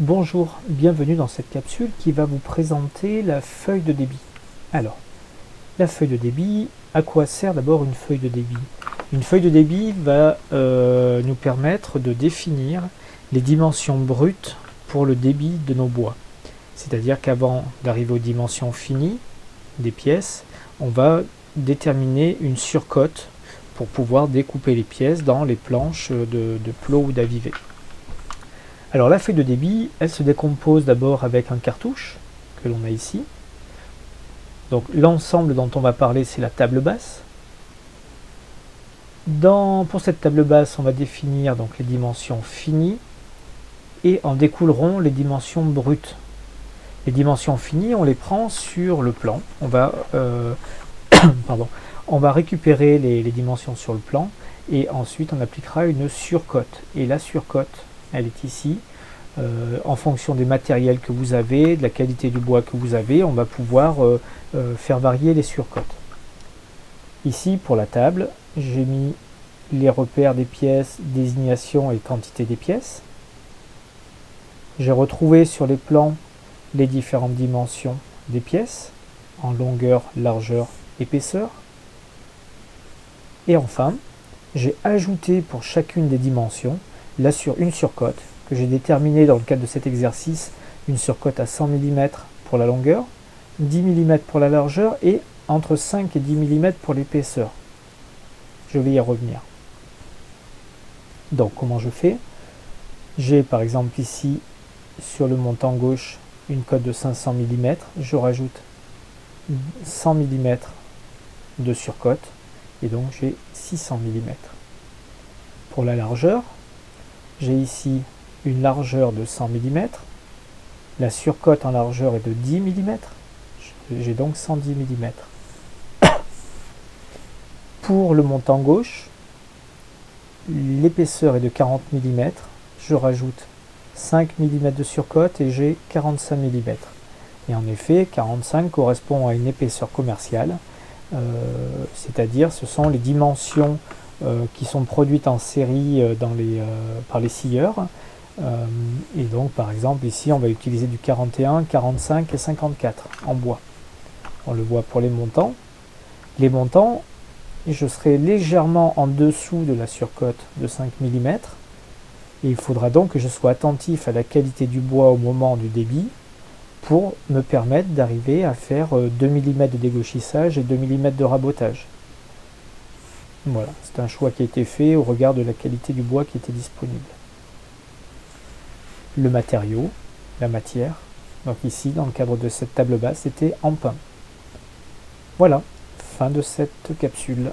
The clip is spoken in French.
Bonjour, bienvenue dans cette capsule qui va vous présenter la feuille de débit. Alors, la feuille de débit, à quoi sert d'abord une feuille de débit? Une feuille de débit va nous permettre de définir les dimensions brutes pour le débit de nos bois. C'est-à-dire qu'avant d'arriver aux dimensions finies des pièces, on va déterminer une surcote pour pouvoir découper les pièces dans les planches de plot ou d'avivé. Alors la feuille de débit, elle se décompose d'abord avec un cartouche que l'on a ici. Donc l'ensemble dont on va parler, c'est la table basse. Pour cette table basse, on va définir donc les dimensions finies et en découleront les dimensions brutes. Les dimensions finies, on les prend sur le plan. On va récupérer les dimensions sur le plan et ensuite on appliquera une surcote. Et la surcote, elle est ici. En fonction des matériels que vous avez, de la qualité du bois que vous avez, on va pouvoir faire varier les surcotes. Ici, pour la table, j'ai mis les repères des pièces, désignation et quantité des pièces. J'ai retrouvé sur les plans les différentes dimensions des pièces, en longueur, largeur, épaisseur. Et enfin, j'ai ajouté pour chacune des dimensions une surcote que j'ai déterminée dans le cadre de cet exercice, une surcote à 100 mm pour la longueur, 10 mm pour la largeur et entre 5 et 10 mm pour l'épaisseur. Je vais y revenir. Donc comment je fais? J'ai par exemple ici sur le montant gauche une cote de 500 mm, je rajoute 100 mm de surcote et donc j'ai 600 mm. Pour la largeur, j'ai ici une largeur de 100 mm, la surcote en largeur est de 10 mm, j'ai donc 110 mm. Pour le montant gauche, l'épaisseur est de 40 mm, je rajoute 5 mm de surcote et j'ai 45 mm. Et en effet, 45 correspond à une épaisseur commerciale, c'est-à-dire ce sont les dimensions qui sont produites en série par les scieurs. Et donc par exemple ici on va utiliser du 41, 45 et 54 en bois. On le voit pour les montants. Les montants, je serai légèrement en dessous de la surcote de 5 mm et il faudra donc que je sois attentif à la qualité du bois au moment du débit pour me permettre d'arriver à faire 2 mm de dégauchissage et 2 mm de rabotage. Voilà, c'est un choix qui a été fait au regard de la qualité du bois qui était disponible. Le matériau, la matière, donc ici dans le cadre de cette table basse, c'était en pin. Voilà, fin de cette capsule.